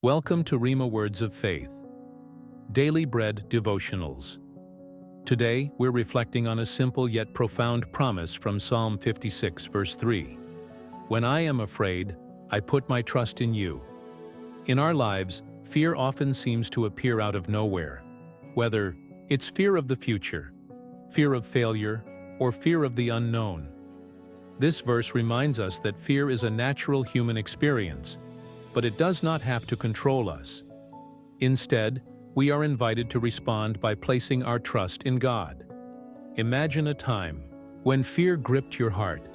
Welcome to Rhema Words of Faith, Daily Bread Devotionals. Today, we're reflecting on a simple yet profound promise from Psalm 56, verse 3. When I am afraid, I put my trust in you. In our lives, fear often seems to appear out of nowhere, whether it's fear of the future, fear of failure, or fear of the unknown. This verse reminds us that fear is a natural human experience, but it does not have to control us. Instead, we are invited to respond by placing our trust in God. Imagine a time when fear gripped your heart,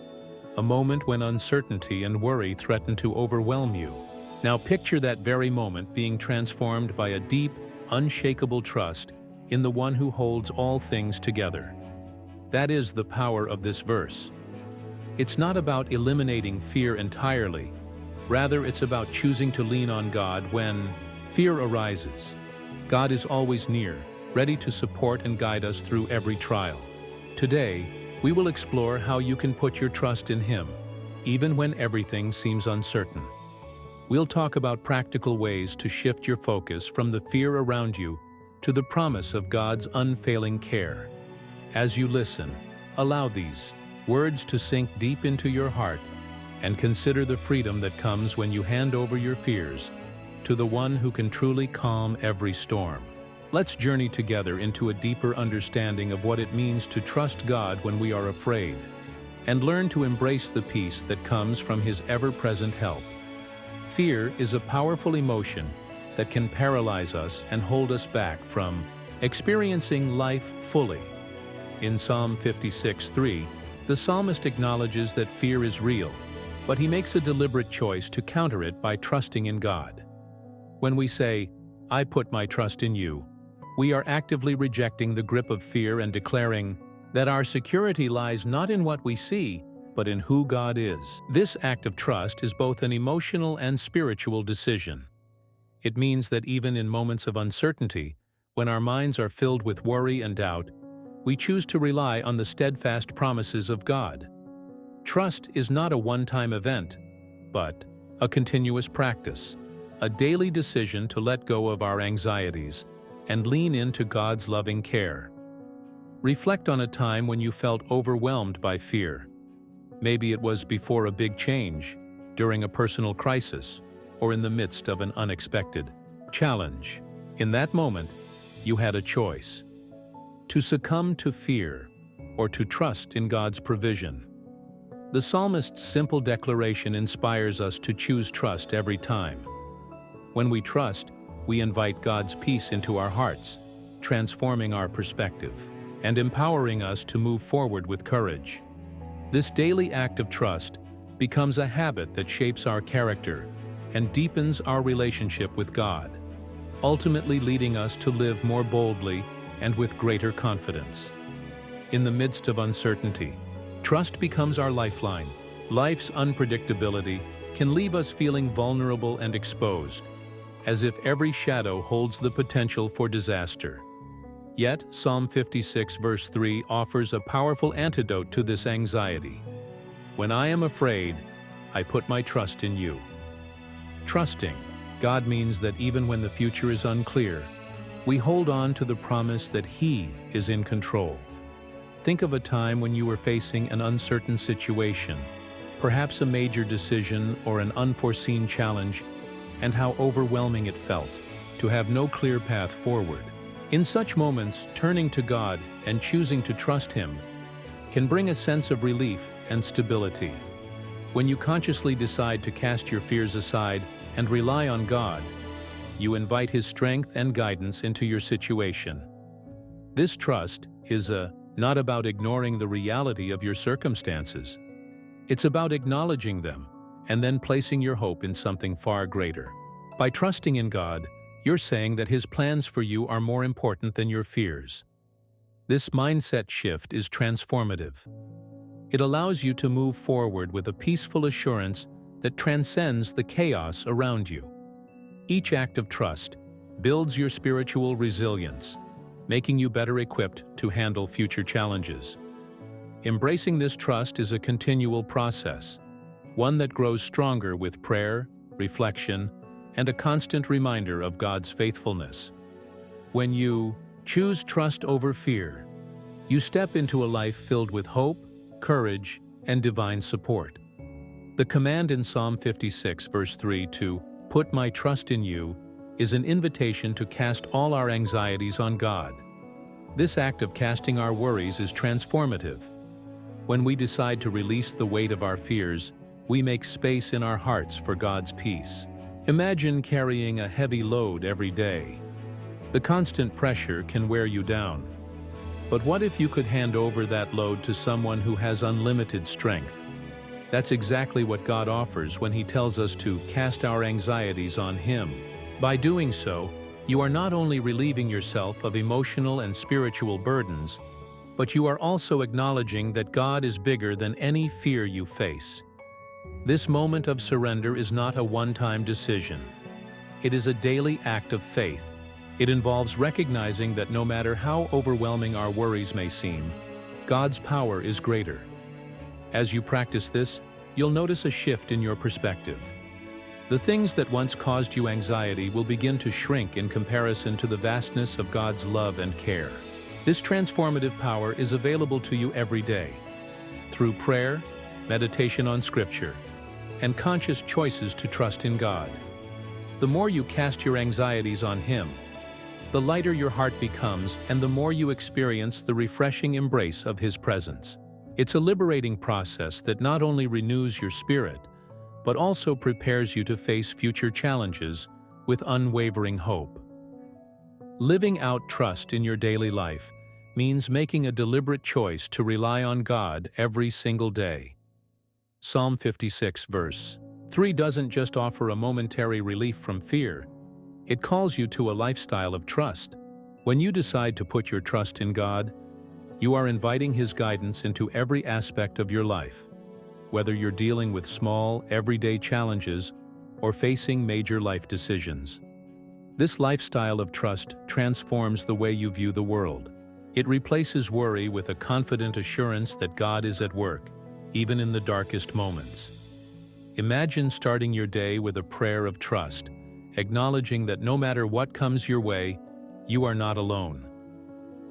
a moment when uncertainty and worry threatened to overwhelm you. Now picture that very moment being transformed by a deep, unshakable trust in the one who holds all things together. That is the power of this verse. It's not about eliminating fear entirely. Rather, it's about choosing to lean on God when fear arises. God is always near, ready to support and guide us through every trial. Today, we will explore how you can put your trust in Him, even when everything seems uncertain. We'll talk about practical ways to shift your focus from the fear around you to the promise of God's unfailing care. As you listen, allow these words to sink deep into your heart and consider the freedom that comes when you hand over your fears to the one who can truly calm every storm. Let's journey together into a deeper understanding of what it means to trust God when we are afraid, and learn to embrace the peace that comes from His ever-present help. Fear is a powerful emotion that can paralyze us and hold us back from experiencing life fully. In Psalm 56:3, the psalmist acknowledges that fear is real, but he makes a deliberate choice to counter it by trusting in God. When we say, "I put my trust in you," we are actively rejecting the grip of fear and declaring that our security lies not in what we see, but in who God is. This act of trust is both an emotional and spiritual decision. It means that even in moments of uncertainty, when our minds are filled with worry and doubt, we choose to rely on the steadfast promises of God. Trust is not a one-time event, but a continuous practice, a daily decision to let go of our anxieties and lean into God's loving care. Reflect on a time when you felt overwhelmed by fear. Maybe it was before a big change, during a personal crisis, or in the midst of an unexpected challenge. In that moment, you had a choice: to succumb to fear or to trust in God's provision. The psalmist's simple declaration inspires us to choose trust every time. When we trust, we invite God's peace into our hearts, transforming our perspective and empowering us to move forward with courage. This daily act of trust becomes a habit that shapes our character and deepens our relationship with God, ultimately leading us to live more boldly and with greater confidence. In the midst of uncertainty, trust becomes our lifeline. Life's unpredictability can leave us feeling vulnerable and exposed, as if every shadow holds the potential for disaster. Yet, Psalm 56 verse 3 offers a powerful antidote to this anxiety. When I am afraid, I put my trust in you. Trusting God means that even when the future is unclear, we hold on to the promise that He is in control. Think of a time when you were facing an uncertain situation, perhaps a major decision or an unforeseen challenge, and how overwhelming it felt to have no clear path forward. In such moments, turning to God and choosing to trust Him can bring a sense of relief and stability. When you consciously decide to cast your fears aside and rely on God, you invite His strength and guidance into your situation. This trust is not about ignoring the reality of your circumstances. It's about acknowledging them and then placing your hope in something far greater. By trusting in God, you're saying that His plans for you are more important than your fears. This mindset shift is transformative. It allows you to move forward with a peaceful assurance that transcends the chaos around you. Each act of trust builds your spiritual resilience, making you better equipped to handle future challenges. Embracing this trust is a continual process, one that grows stronger with prayer, reflection, and a constant reminder of God's faithfulness. When you choose trust over fear, you step into a life filled with hope, courage, and divine support. The command in Psalm 56, verse 3 to "put my trust in you" is an invitation to cast all our anxieties on God. This act of casting our worries is transformative. When we decide to release the weight of our fears, we make space in our hearts for God's peace. Imagine carrying a heavy load every day. The constant pressure can wear you down. But what if you could hand over that load to someone who has unlimited strength? That's exactly what God offers when He tells us to cast our anxieties on Him. By doing so, you are not only relieving yourself of emotional and spiritual burdens, but you are also acknowledging that God is bigger than any fear you face. This moment of surrender is not a one-time decision. It is a daily act of faith. It involves recognizing that no matter how overwhelming our worries may seem, God's power is greater. As you practice this, you'll notice a shift in your perspective. The things that once caused you anxiety will begin to shrink in comparison to the vastness of God's love and care. This transformative power is available to you every day, through prayer, meditation on Scripture, and conscious choices to trust in God. The more you cast your anxieties on Him, the lighter your heart becomes and the more you experience the refreshing embrace of His presence. It's a liberating process that not only renews your spirit, but also prepares you to face future challenges with unwavering hope. Living out trust in your daily life means making a deliberate choice to rely on God every single day. Psalm 56 verse 3 doesn't just offer a momentary relief from fear, it calls you to a lifestyle of trust. When you decide to put your trust in God, you are inviting His guidance into every aspect of your life, whether you're dealing with small, everyday challenges or facing major life decisions. This lifestyle of trust transforms the way you view the world. It replaces worry with a confident assurance that God is at work, even in the darkest moments. Imagine starting your day with a prayer of trust, acknowledging that no matter what comes your way, you are not alone.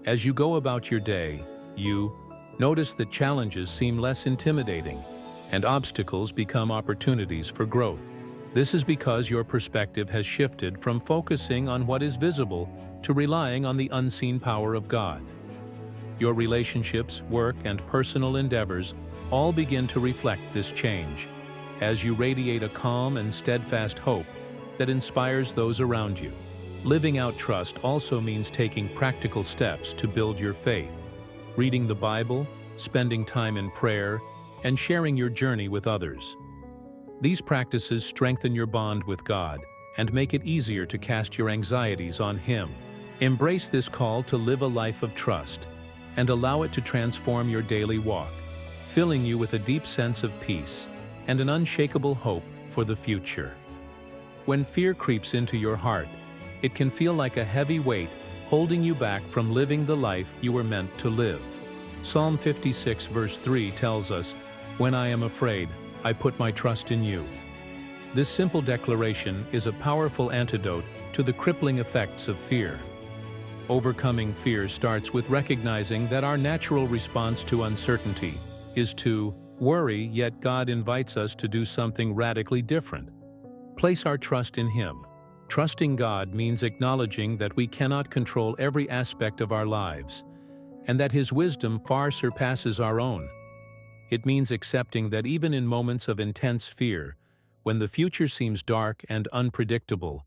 As you go about your day, you notice that challenges seem less intimidating, and obstacles become opportunities for growth. This is because your perspective has shifted from focusing on what is visible to relying on the unseen power of God. Your relationships, work, and personal endeavors all begin to reflect this change, as you radiate a calm and steadfast hope that inspires those around you. Living out trust also means taking practical steps to build your faith, reading the Bible, spending time in prayer, and sharing your journey with others. These practices strengthen your bond with God and make it easier to cast your anxieties on Him. Embrace this call to live a life of trust and allow it to transform your daily walk, filling you with a deep sense of peace and an unshakable hope for the future. When fear creeps into your heart, it can feel like a heavy weight holding you back from living the life you were meant to live. Psalm 56 verse 3 tells us, "When I am afraid, I put my trust in you." This simple declaration is a powerful antidote to the crippling effects of fear. Overcoming fear starts with recognizing that our natural response to uncertainty is to worry, yet God invites us to do something radically different. Place our trust in Him. Trusting God means acknowledging that we cannot control every aspect of our lives, and that His wisdom far surpasses our own. It means accepting that even in moments of intense fear, when the future seems dark and unpredictable,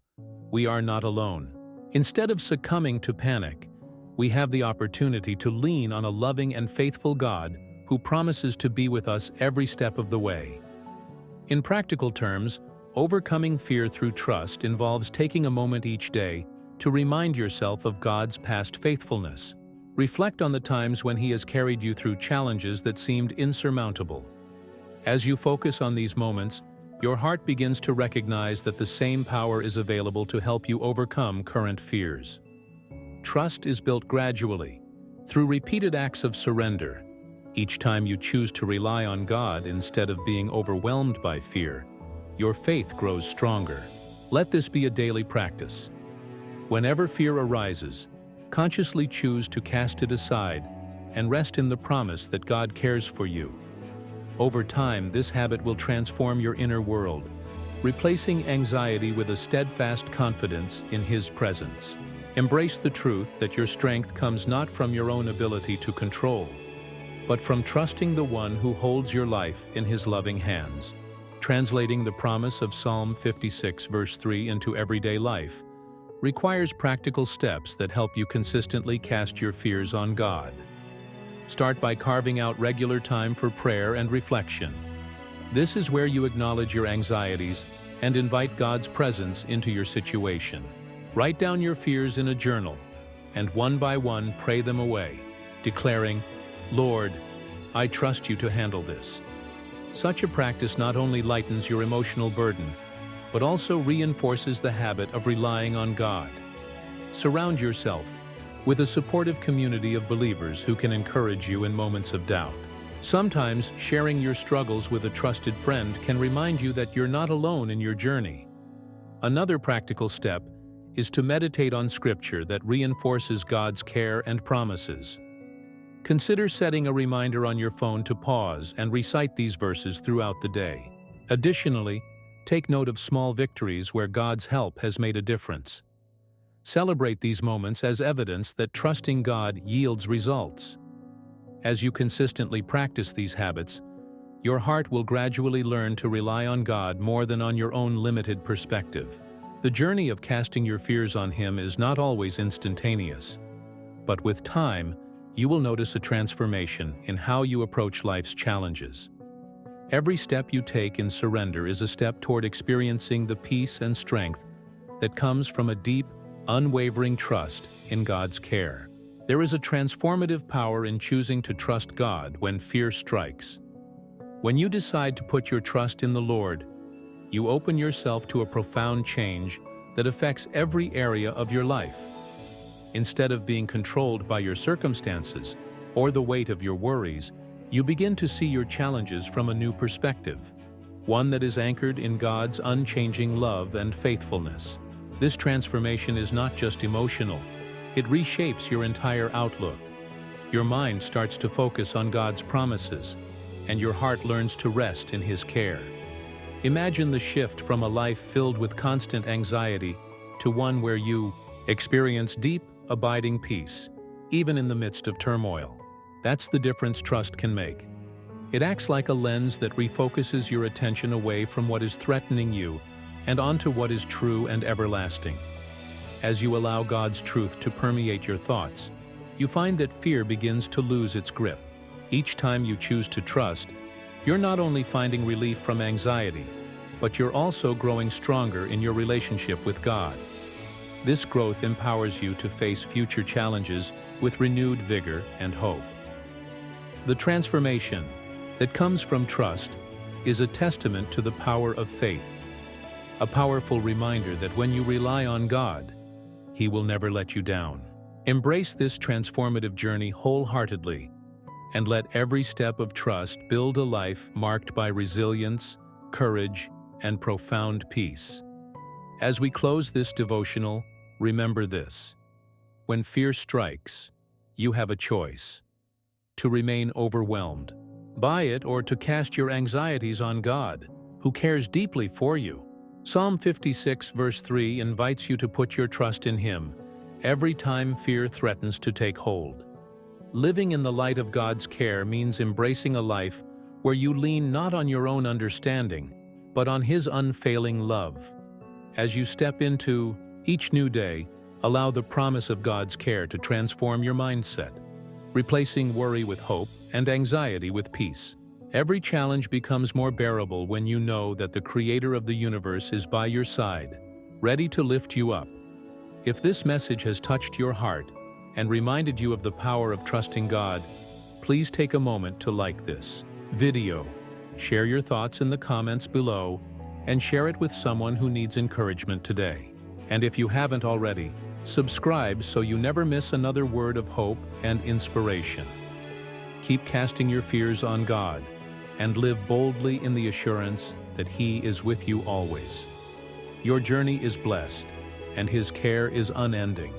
we are not alone. Instead of succumbing to panic, we have the opportunity to lean on a loving and faithful God who promises to be with us every step of the way. In practical terms, overcoming fear through trust involves taking a moment each day to remind yourself of God's past faithfulness. Reflect on the times when He has carried you through challenges that seemed insurmountable. As you focus on these moments, your heart begins to recognize that the same power is available to help you overcome current fears. Trust is built gradually, through repeated acts of surrender. Each time you choose to rely on God instead of being overwhelmed by fear, your faith grows stronger. Let this be a daily practice. Whenever fear arises, consciously choose to cast it aside and rest in the promise that God cares for you. Over time, this habit will transform your inner world, replacing anxiety with a steadfast confidence in His presence. Embrace the truth that your strength comes not from your own ability to control, but from trusting the One who holds your life in His loving hands. Translating the promise of Psalm 56 verse 3 into everyday life requires practical steps that help you consistently cast your fears on God. Start by carving out regular time for prayer and reflection. This is where you acknowledge your anxieties and invite God's presence into your situation. Write down your fears in a journal, and one by one pray them away, declaring, "Lord, I trust you to handle this." Such a practice not only lightens your emotional burden, but also reinforces the habit of relying on God. Surround yourself with a supportive community of believers who can encourage you in moments of doubt. Sometimes sharing your struggles with a trusted friend can remind you that you're not alone in your journey. Another practical step is to meditate on Scripture that reinforces God's care and promises. Consider setting a reminder on your phone to pause and recite these verses throughout the day. Additionally, take note of small victories where God's help has made a difference. Celebrate these moments as evidence that trusting God yields results. As you consistently practice these habits, your heart will gradually learn to rely on God more than on your own limited perspective. The journey of casting your fears on Him is not always instantaneous, but with time, you will notice a transformation in how you approach life's challenges. Every step you take in surrender is a step toward experiencing the peace and strength that comes from a deep, unwavering trust in God's care. There is a transformative power in choosing to trust God when fear strikes. When you decide to put your trust in the Lord, you open yourself to a profound change that affects every area of your life. Instead of being controlled by your circumstances or the weight of your worries, you begin to see your challenges from a new perspective, one that is anchored in God's unchanging love and faithfulness. This transformation is not just emotional, it reshapes your entire outlook. Your mind starts to focus on God's promises, and your heart learns to rest in His care. Imagine the shift from a life filled with constant anxiety to one where you experience deep, abiding peace, even in the midst of turmoil. That's the difference trust can make. It acts like a lens that refocuses your attention away from what is threatening you and onto what is true and everlasting. As you allow God's truth to permeate your thoughts, you find that fear begins to lose its grip. Each time you choose to trust, you're not only finding relief from anxiety, but you're also growing stronger in your relationship with God. This growth empowers you to face future challenges with renewed vigor and hope. The transformation that comes from trust is a testament to the power of faith, a powerful reminder that when you rely on God, He will never let you down. Embrace this transformative journey wholeheartedly, and let every step of trust build a life marked by resilience, courage, and profound peace. As we close this devotional, remember this: when fear strikes, you have a choice: to remain overwhelmed by it or to cast your anxieties on God, who cares deeply for you. Psalm 56 verse 3 invites you to put your trust in Him every time fear threatens to take hold. Living in the light of God's care means embracing a life where you lean not on your own understanding, but on His unfailing love. As you step into each new day, allow the promise of God's care to transform your mindset, replacing worry with hope and anxiety with peace. Every challenge becomes more bearable when you know that the Creator of the universe is by your side, ready to lift you up. If this message has touched your heart and reminded you of the power of trusting God, please take a moment to like this video, share your thoughts in the comments below, and share it with someone who needs encouragement today. And if you haven't already, subscribe so you never miss another word of hope and inspiration. Keep casting your fears on God and live boldly in the assurance that He is with you always. Your journey is blessed, and His care is unending.